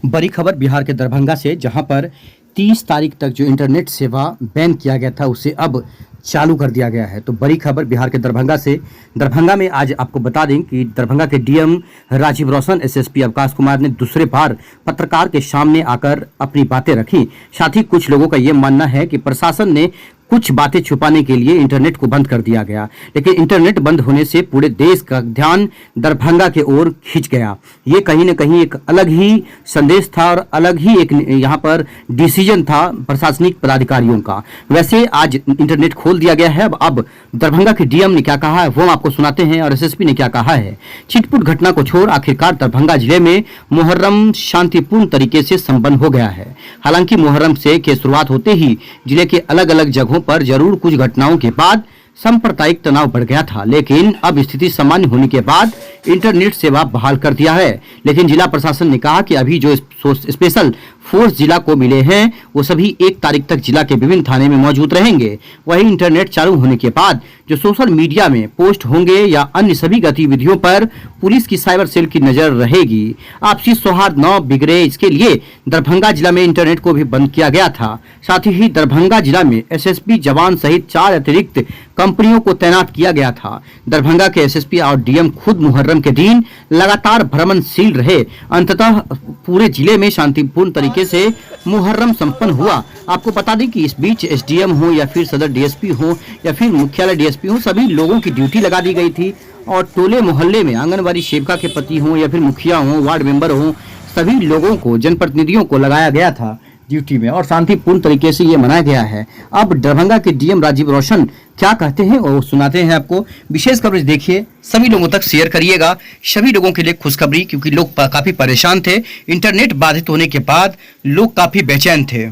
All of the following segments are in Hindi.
बड़ी खबर बिहार के दरभंगा से, जहां पर 30 तारीख तक जो इंटरनेट सेवा बैन किया गया था उसे अब चालू कर दिया गया है। तो बड़ी खबर बिहार के दरभंगा से। दरभंगा में आज आपको बता दें कि दरभंगा के डीएम राजीव रौशन, एसएसपी अवकाश कुमार ने दूसरे बार पत्रकार के सामने आकर अपनी बातें रखी। साथ ही कुछ लोगों का यह मानना है कि प्रशासन ने कुछ बातें छुपाने के लिए इंटरनेट को बंद कर दिया गया, लेकिन इंटरनेट बंद होने से पूरे देश का ध्यान दरभंगा के ओर खिंच गया। ये कहीं न कहीं एक अलग ही संदेश था और अलग ही एक यहाँ पर डिसीजन था प्रशासनिक पदाधिकारियों का। वैसे आज इंटरनेट खोल दिया गया है। अब दरभंगा के डीएम ने क्या कहा है वो हम आपको सुनाते हैं और एसएसपी ने क्या कहा है। छिटपुट घटना को छोड़ आखिरकार दरभंगा जिले में मुहर्रम शांतिपूर्ण तरीके से संपन्न हो गया है। हालांकि मुहर्रम से के शुरुआत होते ही जिले के अलग अलग जगहों पर जरूर कुछ घटनाओं के बाद सांप्रदायिक तनाव बढ़ गया था, लेकिन अब स्थिति सामान्य होने के बाद इंटरनेट सेवा बहाल कर दिया है। लेकिन जिला प्रशासन ने कहा कि अभी जो स्पेशल फोर्स जिला को मिले हैं वो सभी 1 तारीख तक जिला के विभिन्न थाने में मौजूद रहेंगे। वहीं इंटरनेट चालू होने के बाद जो सोशल मीडिया में पोस्ट होंगे या अन्य सभी गतिविधियों पर पुलिस की साइबर सेल की नजर रहेगी। आपसी सौहार्द न बिगड़े, इसके लिए दरभंगा जिला में इंटरनेट को भी बंद किया गया था। साथ ही दरभंगा जिला में एसएसपी जवान सहित 4 अतिरिक्त कंपनियों को तैनात किया गया था। दरभंगा के एसएसपी और डीएम खुद मुहर्रम के दिन लगातार भ्रमणशील रहे। अंततः पूरे जिले में शांतिपूर्ण तरीके से मुहर्रम संपन्न हुआ। आपको बता दें कि इस बीच एसडीएम हो या फिर सदर डीएसपी हो या फिर मुख्यालय डीएसपी हो, सभी लोगों की ड्यूटी लगा दी गई थी और टोले मोहल्ले में आंगनबाड़ी सेविका के पति हो या फिर मुखिया हो, वार्ड मेंबर हो, सभी लोगों को, जनप्रतिनिधियों को लगाया गया था ड्यूटी में और शांतिपूर्ण तरीके से ये मनाया गया है। अब दरभंगा के डीएम राजीव रौशन क्या कहते हैं और सुनाते हैं आपको। विशेष कवरेज देखिए, सभी लोगों तक शेयर करिएगा। सभी लोगों के लिए खुशखबरी, क्योंकि लोग काफी परेशान थे। इंटरनेट बाधित होने के बाद लोग काफी बेचैन थे।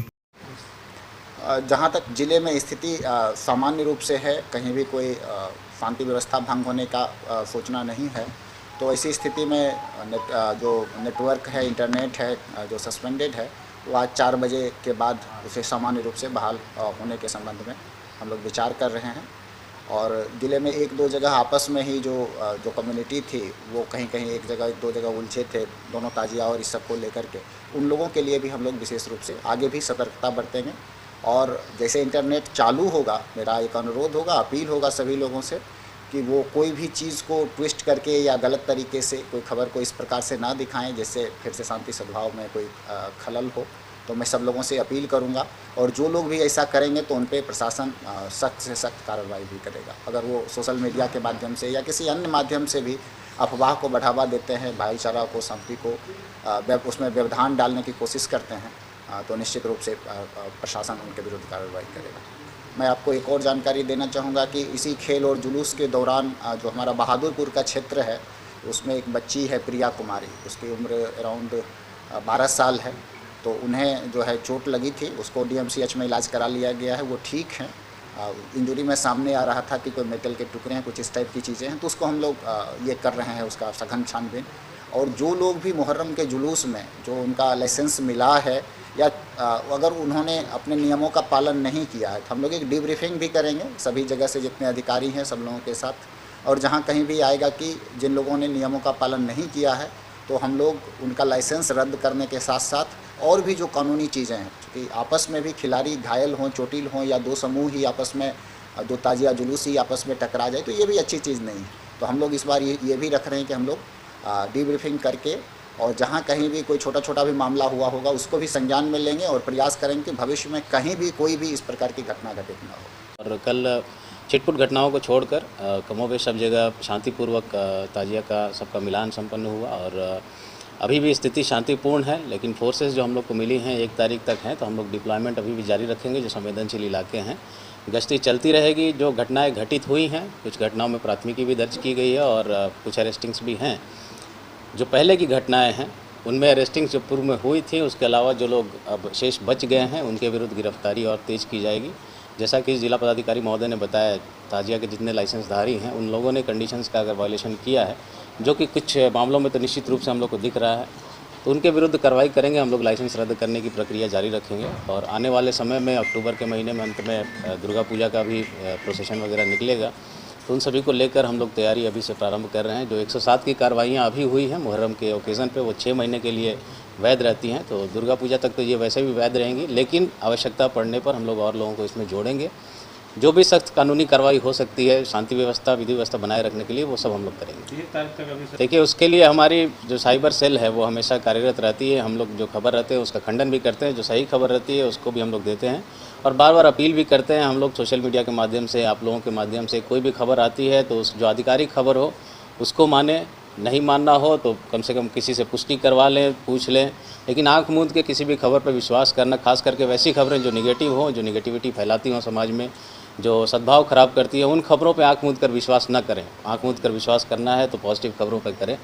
जहाँ तक जिले में स्थिति सामान्य रूप से है, कहीं भी कोई शांति व्यवस्था भंग होने का सूचना नहीं है। तो ऐसी स्थिति में जो नेटवर्क है, इंटरनेट है, जो सस्पेंडेड है, वो आज 4 बजे के बाद उसे सामान्य रूप से बहाल होने के संबंध में हम लोग विचार कर रहे हैं। और ज़िले में 1-2 जगह आपस में ही जो कम्युनिटी थी वो कहीं 1-2 जगह उलझे थे, दोनों ताजिया और इस सब को लेकर के, उन लोगों के लिए भी हम लोग विशेष रूप से आगे भी सतर्कता बरतेंगे। और जैसे इंटरनेट चालू होगा, मेरा एक अनुरोध होगा, अपील होगा सभी लोगों से कि वो कोई भी चीज़ को ट्विस्ट करके या गलत तरीके से कोई खबर को इस प्रकार से ना दिखाएं जिससे फिर से शांति सद्भाव में कोई खलल हो। तो मैं सब लोगों से अपील करूंगा और जो लोग भी ऐसा करेंगे तो उन पे प्रशासन सख्त से सख्त कार्रवाई भी करेगा। अगर वो सोशल मीडिया के माध्यम से या किसी अन्य माध्यम से भी अफवाह को बढ़ावा देते हैं, भाईचारा को, शांति को उसमें व्यवधान डालने की कोशिश करते हैं, तो निश्चित रूप से प्रशासन उनके विरुद्ध कार्रवाई करेगा। मैं आपको एक और जानकारी देना चाहूँगा कि इसी खेल और जुलूस के दौरान जो हमारा बहादुरपुर का क्षेत्र है उसमें एक बच्ची है प्रिया कुमारी, उसकी उम्र अराउंड 12 साल है। तो उन्हें जो है चोट लगी थी, उसको डीएमसीएच में इलाज करा लिया गया है, वो ठीक हैं। इंजरी में सामने आ रहा था कि कोई मेटल के टुकड़े हैं, कुछ इस टाइप की चीज़ें हैं, तो उसको हम लोग ये कर रहे हैं उसका सघन छानबीन। और जो लोग भी मुहर्रम के जुलूस में जो उनका लाइसेंस मिला है या अगर उन्होंने अपने नियमों का पालन नहीं किया है, तो हम लोग एक डीब्रीफिंग भी करेंगे सभी जगह से, जितने अधिकारी हैं सब लोगों के साथ। और जहां कहीं भी आएगा कि जिन लोगों ने नियमों का पालन नहीं किया है तो हम लोग उनका लाइसेंस रद्द करने के साथ साथ और भी जो कानूनी चीज़ें हैं, क्योंकि आपस में भी खिलाड़ी घायल हों, चोटिल हों या 2 समूह ही आपस में, 2 ताजिया जुलूस ही आपस में टकरा जाए, तो ये भी अच्छी चीज़ नहीं है। तो हम लोग इस बार ये भी रख रहे हैं कि हम लोग डीब्रीफिंग करके और जहाँ कहीं भी कोई छोटा भी मामला हुआ होगा उसको भी संज्ञान में लेंगे और प्रयास करेंगे कि भविष्य में कहीं भी कोई भी इस प्रकार की घटना घटित ना हो। और कल छिटपुट घटनाओं को छोड़कर कमोबेश सब जगह शांतिपूर्वक ताजिया का सबका मिलान संपन्न हुआ और अभी भी स्थिति शांतिपूर्ण है। लेकिन फोर्सेस जो हम लोग को मिली हैं 1 तारीख तक हैं, तो हम लोग डिप्लॉयमेंट अभी भी जारी रखेंगे। जो संवेदनशील इलाके हैं गश्ती चलती रहेगी। जो घटनाएँ घटित हुई हैं, कुछ घटनाओं में प्राथमिकी भी दर्ज की गई है और कुछ अरेस्टिंग्स भी हैं। जो पहले की घटनाएं हैं उनमें अरेस्टिंग जो पूर्व में हुई थी, उसके अलावा जो लोग अब शेष बच गए हैं उनके विरुद्ध गिरफ्तारी और तेज की जाएगी। जैसा कि जिला पदाधिकारी महोदय ने बताया, ताजिया के जितने लाइसेंसधारी हैं उन लोगों ने कंडीशंस का अगर वायलेशन किया है, जो कि कुछ मामलों में तो निश्चित रूप से हम लोग को दिख रहा है, तो उनके विरुद्ध कार्रवाई करेंगे। हम लोग लाइसेंस रद्द करने की प्रक्रिया जारी रखेंगे और आने वाले समय में अक्टूबर के महीने में अंत में दुर्गा पूजा का भी प्रोसेशन वगैरह निकलेगा, तो उन सभी को लेकर हम लोग तैयारी अभी से प्रारंभ कर रहे हैं। जो 107 की कार्रवाइयाँ अभी हुई हैं मुहर्रम के ओकेज़न पे, वो 6 महीने के लिए वैध रहती हैं, तो दुर्गा पूजा तक तो ये वैसे भी वैध रहेंगी, लेकिन आवश्यकता पड़ने पर हम लोग और लोगों को इसमें जोड़ेंगे। जो भी सख्त कानूनी कार्रवाई हो सकती है शांति व्यवस्था, विधि व्यवस्था बनाए रखने के लिए, वो सब हम लोग करेंगे। देखिए, उसके लिए हमारी जो साइबर सेल है वो हमेशा कार्यरत रहती है। हम लोग जो खबर रहते हैं उसका खंडन भी करते हैं, जो सही खबर रहती है उसको भी हम लोग देते हैं, और बार बार अपील भी करते हैं हम लोग सोशल मीडिया के माध्यम से, आप लोगों के माध्यम से। कोई भी खबर आती है तो उस जो आधिकारिक खबर हो उसको माने, नहीं मानना हो तो कम से कम किसी से पुष्टि करवा लें, पूछ लें, लेकिन आंख मूंद के किसी भी खबर पर विश्वास करना, खास करके वैसी खबरें जो निगेटिव हों, जो निगेटिविटी फैलाती हों समाज में, जो सद्भाव खराब करती है, उन खबरों पे आंख मूंद कर विश्वास न करें। आंख मूंद कर विश्वास करना है तो पॉजिटिव खबरों पर करें,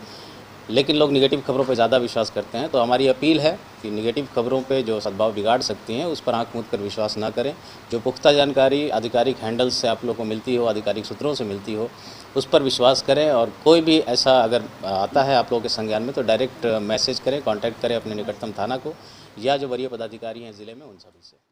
लेकिन लोग निगेटिव खबरों पे ज़्यादा विश्वास करते हैं। तो हमारी अपील है कि निगेटिव खबरों पे जो सद्भाव बिगाड़ सकती हैं उस पर आंख मूंद कर विश्वास ना करें। जो पुख्ता जानकारी आधिकारिक हैंडल्स से आप लोग को मिलती हो, आधिकारिक सूत्रों से मिलती हो, उस पर विश्वास करें। और कोई भी ऐसा अगर आता है आप लोगों के संज्ञान में तो डायरेक्ट मैसेज करें, कॉन्टैक्ट करें अपने निकटतम थाना को, या जो वरीय पदाधिकारी हैं ज़िले में उन सभी से।